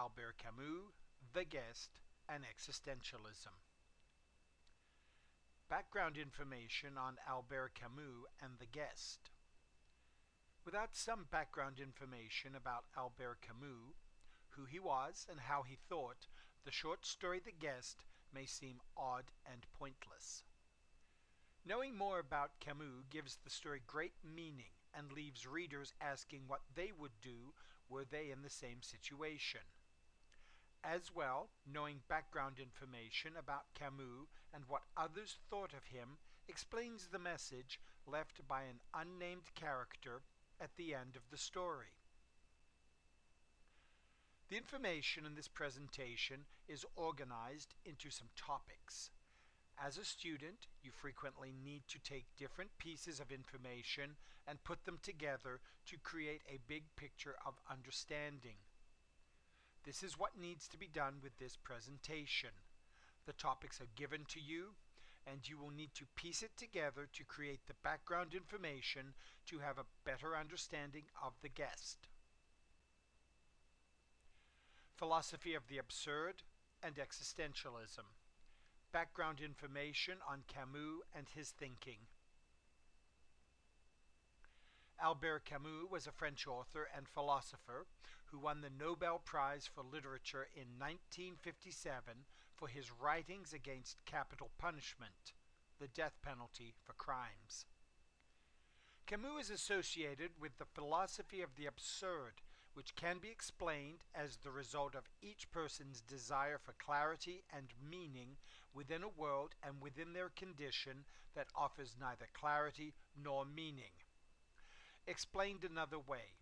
Albert Camus, The Guest, and Existentialism. Background information on Albert Camus and The Guest. Without some background information about Albert Camus, who he was and how he thought, the short story The Guest may seem odd and pointless. Knowing more about Camus gives the story great meaning and leaves readers asking what they would do were they in the same situation. As well, knowing background information about Camus and what others thought of him explains the message left by an unnamed character at the end of the story. The information in this presentation is organized into some topics. As a student, you frequently need to take different pieces of information and put them together to create a big picture of understanding. This is what needs to be done with this presentation. The topics are given to you, and you will need to piece it together to create the background information to have a better understanding of the guest. Philosophy of the absurd and existentialism. Background information on Camus and his thinking. Albert Camus was a French author and philosopher who won the Nobel Prize for Literature in 1957 for his writings against capital punishment, the death penalty for crimes. Camus is associated with the philosophy of the absurd, which can be explained as the result of each person's desire for clarity and meaning within a world and within their condition that offers neither clarity nor meaning. Explained another way,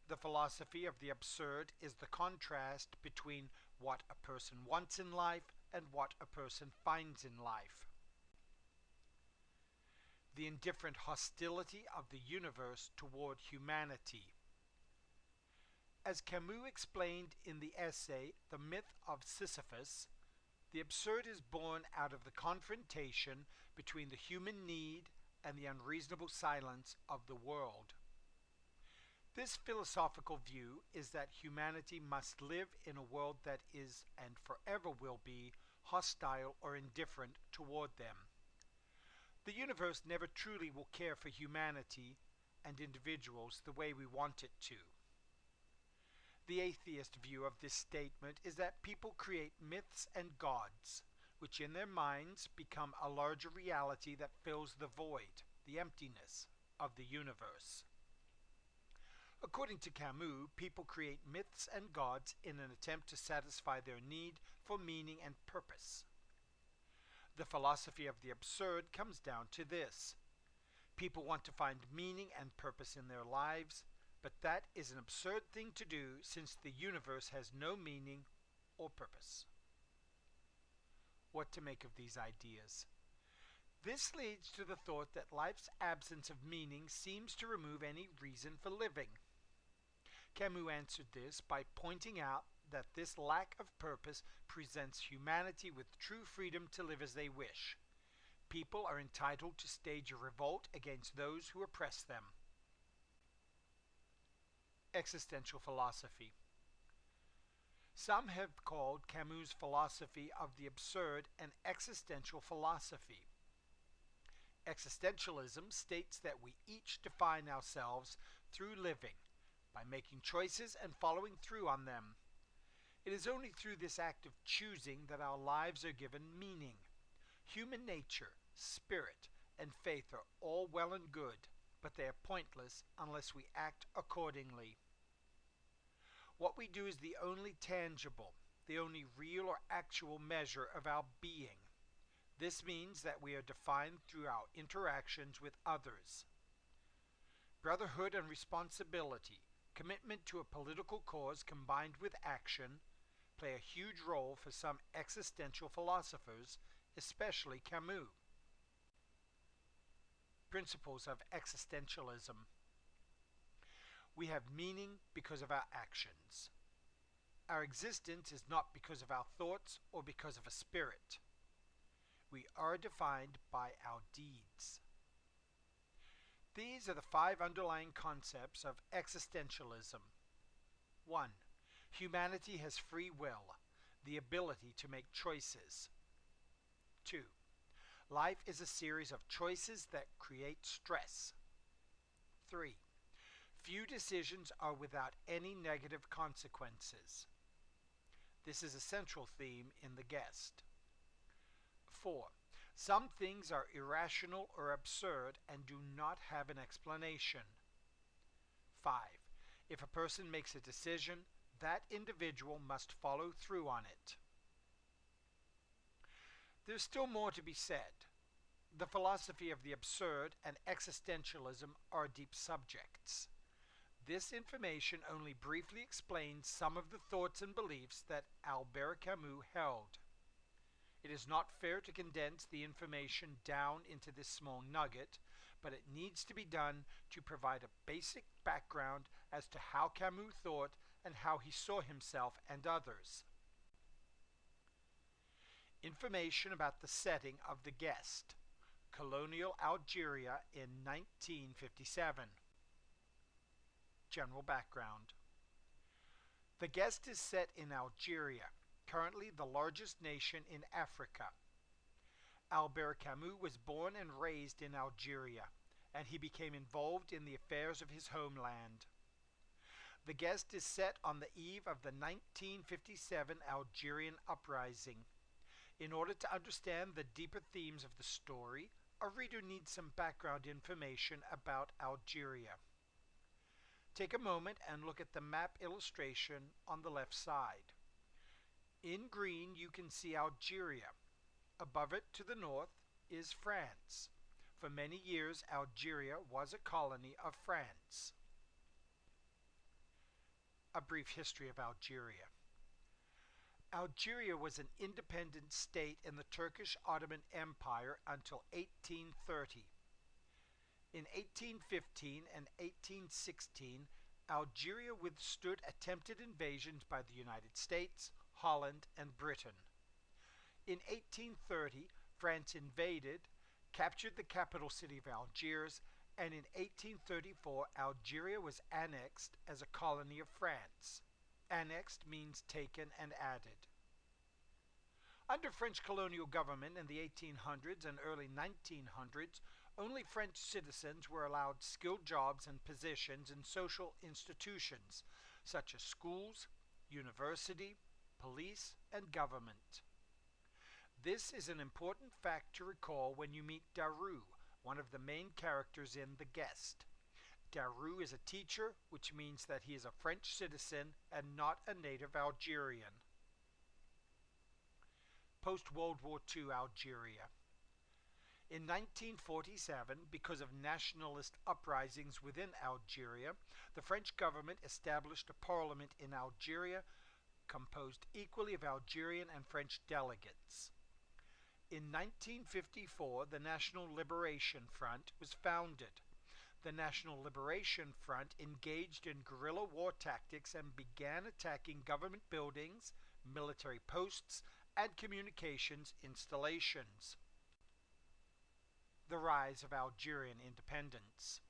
the philosophy of the absurd is the contrast between what a person wants in life and what a person finds in life. The indifferent hostility of the universe toward humanity. As Camus explained in the essay The Myth of Sisyphus, the absurd is born out of the confrontation between the human need and the unreasonable silence of the world. This philosophical view is that humanity must live in a world that is and forever will be hostile or indifferent toward them. The universe never truly will care for humanity and individuals the way we want it to. The atheist view of this statement is that people create myths and gods, which in their minds become a larger reality that fills the void, the emptiness of the universe. According to Camus, people create myths and gods in an attempt to satisfy their need for meaning and purpose. The philosophy of the absurd comes down to this. People want to find meaning and purpose in their lives, but that is an absurd thing to do since the universe has no meaning or purpose. What to make of these ideas? This leads to the thought that life's absence of meaning seems to remove any reason for living. Camus answered this by pointing out that this lack of purpose presents humanity with true freedom to live as they wish. People are entitled to stage a revolt against those who oppress them. Existential philosophy. Some have called Camus' philosophy of the absurd an existential philosophy. Existentialism states that we each define ourselves through living, by making choices and following through on them. It is only through this act of choosing that our lives are given meaning. Human nature, spirit, and faith are all well and good, but they are pointless unless we act accordingly. What we do is the only tangible, the only real or actual measure of our being. This means that we are defined through our interactions with others. Brotherhood and responsibility, commitment to a political cause combined with action, play a huge role for some existential philosophers, especially Camus. Principles of existentialism. We have meaning because of our actions. Our existence is not because of our thoughts or because of a spirit. We are defined by our deeds. These are the 5 underlying concepts of existentialism. 1. Humanity has free will, the ability to make choices. 2. Life is a series of choices that create stress. 3. Few decisions are without any negative consequences. This is a central theme in The Guest. 4. Some things are irrational or absurd and do not have an explanation. 5. If a person makes a decision, that individual must follow through on it. There's still more to be said. The philosophy of the absurd and existentialism are deep subjects. This information only briefly explains some of the thoughts and beliefs that Albert Camus held. It is not fair to condense the information down into this small nugget, but it needs to be done to provide a basic background as to how Camus thought and how he saw himself and others. Information about the setting of The Guest. Colonial Algeria in 1957. General background. The Guest is set in Algeria, currently the largest nation in Africa. Albert Camus was born and raised in Algeria, and he became involved in the affairs of his homeland. The Guest is set on the eve of the 1957 Algerian uprising. In order to understand the deeper themes of the story, a reader needs some background information about Algeria. Take a moment and look at the map illustration on the left side. In green you can see Algeria. Above it to the north is France. For many years Algeria was a colony of France. A brief history of Algeria. Algeria was an independent state in the Turkish Ottoman Empire until 1830. In 1815 and 1816, Algeria withstood attempted invasions by the United States, Holland, and Britain. In 1830, France invaded, captured the capital city of Algiers, and in 1834, Algeria was annexed as a colony of France. Annexed means taken and added. Under French colonial government in the 1800s and early 1900s, only French citizens were allowed skilled jobs and positions in social institutions, such as schools, university, police, and government. This is an important fact to recall when you meet Daru, one of the main characters in The Guest. Daru is a teacher, which means that he is a French citizen and not a native Algerian. Post-World War II Algeria. In 1947, because of nationalist uprisings within Algeria, the French government established a parliament in Algeria composed equally of Algerian and French delegates. In 1954, the National Liberation Front was founded. The National Liberation Front engaged in guerrilla war tactics and began attacking government buildings, military posts, and communications installations. The rise of Algerian independence.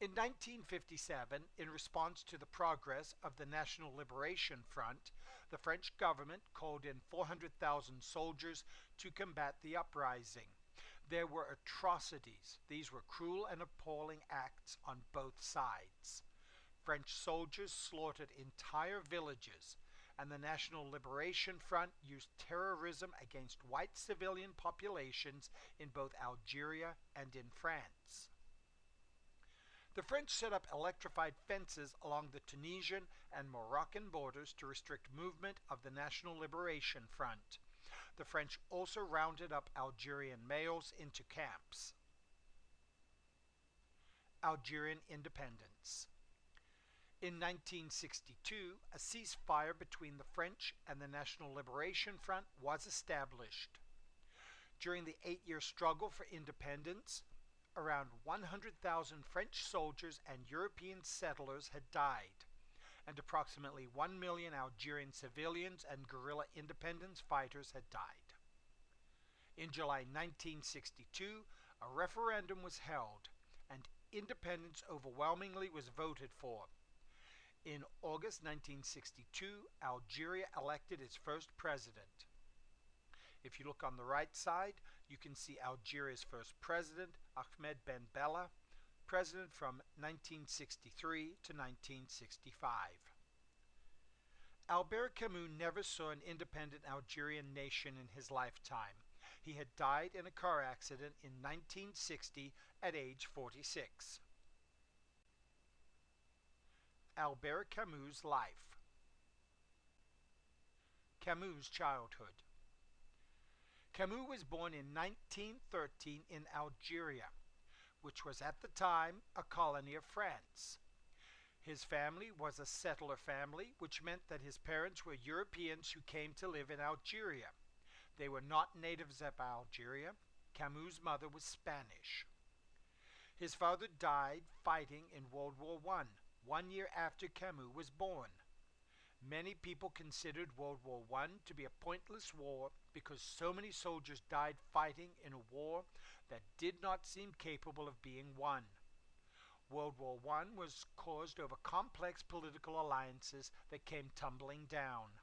In 1957, in response to the progress of the National Liberation Front, the French government called in 400,000 soldiers to combat the uprising. There were atrocities. These were cruel and appalling acts on both sides. French soldiers slaughtered entire villages, and the National Liberation Front used terrorism against white civilian populations in both Algeria and in France. The French set up electrified fences along the Tunisian and Moroccan borders to restrict movement of the National Liberation Front. The French also rounded up Algerian males into camps. Algerian independence. In 1962, a ceasefire between the French and the National Liberation Front was established. During the 8-year struggle for independence, around 100,000 French soldiers and European settlers had died, and approximately 1 million Algerian civilians and guerrilla independence fighters had died. In July 1962, a referendum was held, and independence overwhelmingly was voted for. In August 1962, Algeria elected its first president. If you look on the right side, you can see Algeria's first president, Ahmed Ben Bella, president from 1963 to 1965. Albert Camus never saw an independent Algerian nation in his lifetime. He had died in a car accident in 1960 at age 46. Albert Camus' life. Camus' childhood. Camus was born in 1913 in Algeria, which was at the time a colony of France. His family was a settler family, which meant that his parents were Europeans who came to live in Algeria. They were not natives of Algeria. Camus' mother was Spanish. His father died fighting in World War I, 1 year after Camus was born. Many people considered World War I to be a pointless war because so many soldiers died fighting in a war that did not seem capable of being won. World War I was caused over complex political alliances that came tumbling down.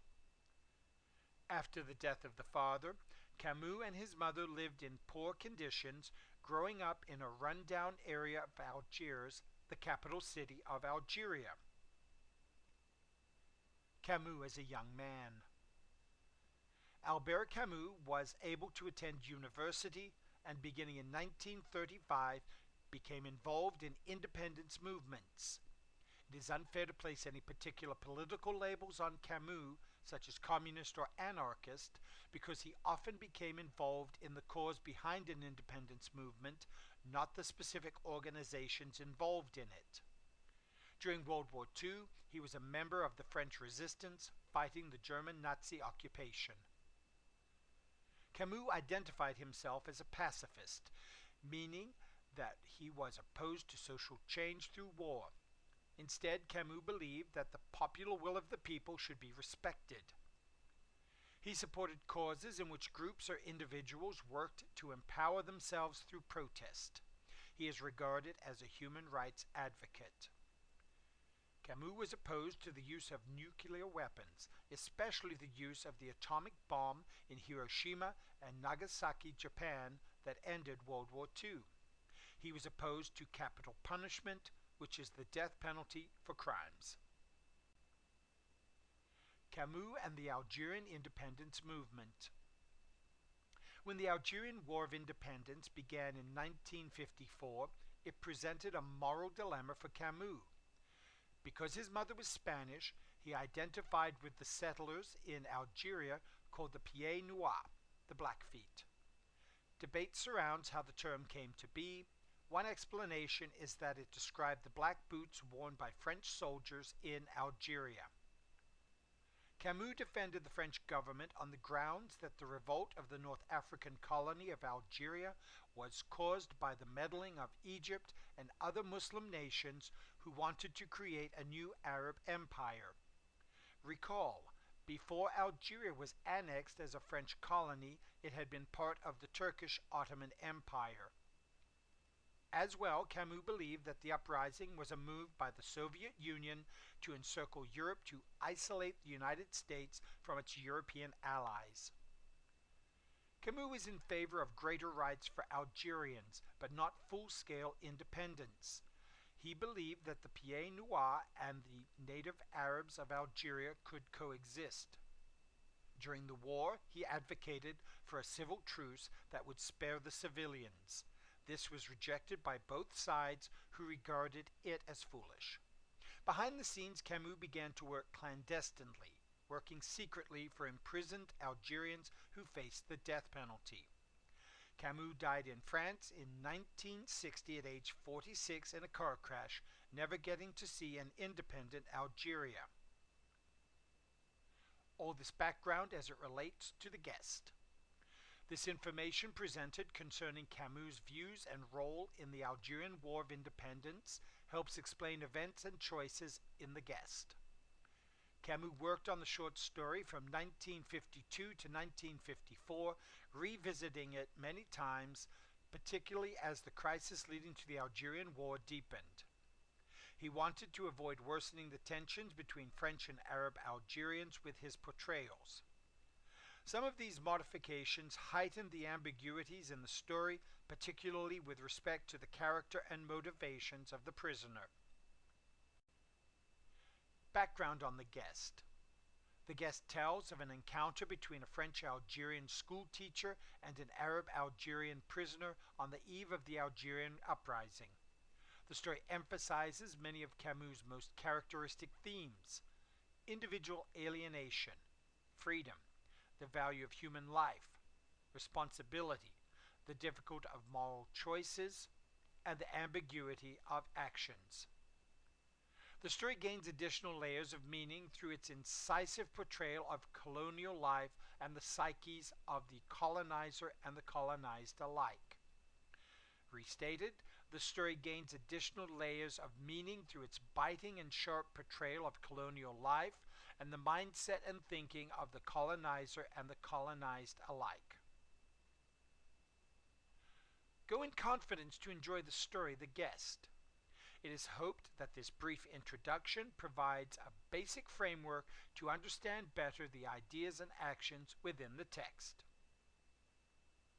After the death of the father, Camus and his mother lived in poor conditions, growing up in a rundown area of Algiers, the capital city of Algeria. Camus as a young man. Albert Camus was able to attend university and beginning in 1935 became involved in independence movements. It is unfair to place any particular political labels on Camus, such as communist or anarchist, because he often became involved in the cause behind an independence movement, not the specific organizations involved in it. During World War II, he was a member of the French resistance, fighting the German Nazi occupation. Camus identified himself as a pacifist, meaning that he was opposed to social change through war. Instead, Camus believed that the popular will of the people should be respected. He supported causes in which groups or individuals worked to empower themselves through protest. He is regarded as a human rights advocate. Camus was opposed to the use of nuclear weapons, especially the use of the atomic bomb in Hiroshima and Nagasaki, Japan, that ended World War II. He was opposed to capital punishment, which is the death penalty for crimes. Camus and the Algerian independence movement. When the Algerian War of Independence began in 1954, it presented a moral dilemma for Camus. Because his mother was Spanish, he identified with the settlers in Algeria called the Pieds Noirs, the Blackfeet. Debate surrounds how the term came to be. One explanation is that it described the black boots worn by French soldiers in Algeria. Camus defended the French government on the grounds that the revolt of the North African colony of Algeria was caused by the meddling of Egypt and other Muslim nations who wanted to create a new Arab empire. Recall, before Algeria was annexed as a French colony, it had been part of the Turkish Ottoman Empire. As well, Camus believed that the uprising was a move by the Soviet Union to encircle Europe to isolate the United States from its European allies. Camus was in favor of greater rights for Algerians, but not full-scale independence. He believed that the Pieds Noirs and the native Arabs of Algeria could coexist. During the war, he advocated for a civil truce that would spare the civilians. This was rejected by both sides, who regarded it as foolish. Behind the scenes, Camus began to work clandestinely, working secretly for imprisoned Algerians who faced the death penalty. Camus died in France in 1960 at age 46 in a car crash, never getting to see an independent Algeria. All this background as it relates to the guest. This information presented concerning Camus' views and role in the Algerian War of Independence helps explain events and choices in the guest. Camus worked on the short story from 1952 to 1954, revisiting it many times, particularly as the crisis leading to the Algerian War deepened. He wanted to avoid worsening the tensions between French and Arab Algerians with his portrayals. Some of these modifications heightened the ambiguities in the story, particularly with respect to the character and motivations of the prisoner. Background on the guest. The guest tells of an encounter between a French-Algerian schoolteacher and an Arab-Algerian prisoner on the eve of the Algerian uprising. The story emphasizes many of Camus' most characteristic themes: individual alienation, freedom, the value of human life, responsibility, the difficulty of moral choices, and the ambiguity of actions. The story gains additional layers of meaning through its incisive portrayal of colonial life and the psyches of the colonizer and the colonized alike. Restated, the story gains additional layers of meaning through its biting and sharp portrayal of colonial life and the mindset and thinking of the colonizer and the colonized alike. Go in confidence to enjoy the story The Guest. It is hoped that this brief introduction provides a basic framework to understand better the ideas and actions within the text.